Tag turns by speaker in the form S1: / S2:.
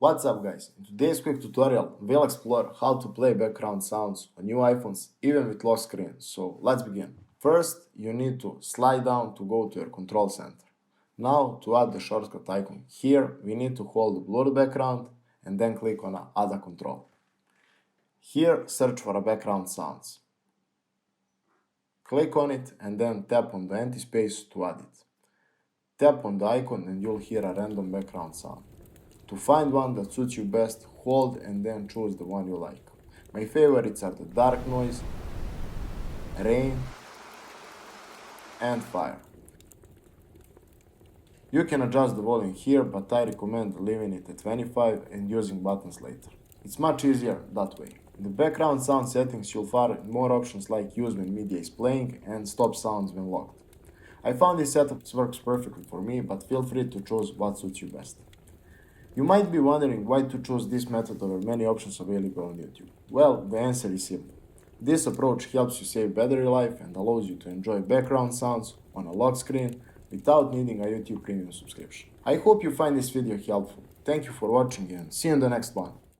S1: What's up guys? In today's quick tutorial, we'll explore how to play background sounds on new iPhones even with lock screen, so let's begin. First, you need to slide down to go to your control center. Now, to add the shortcut icon here, we need to hold the blurred background and then click on Add a control. Here, search for a background sounds. Click on it and then tap on the empty space to add it. Tap on the icon and you'll hear a random background sound. To find one that suits you best, hold and then choose the one you like. My favorites are the dark noise, rain, and fire. You can adjust the volume here, but I recommend leaving it at 25 and using buttons later. It's much easier that way. In the background sound settings, you'll find more options like use when media is playing and stop sounds when locked. I found this setup works perfectly for me, but feel free to choose what suits you best. You might be wondering why to choose this method over many options available on YouTube. Well, the answer is simple. This approach helps you save battery life and allows you to enjoy background sounds on a lock screen without needing a YouTube Premium subscription. I hope you find this video helpful. Thank you for watching and see you in the next one.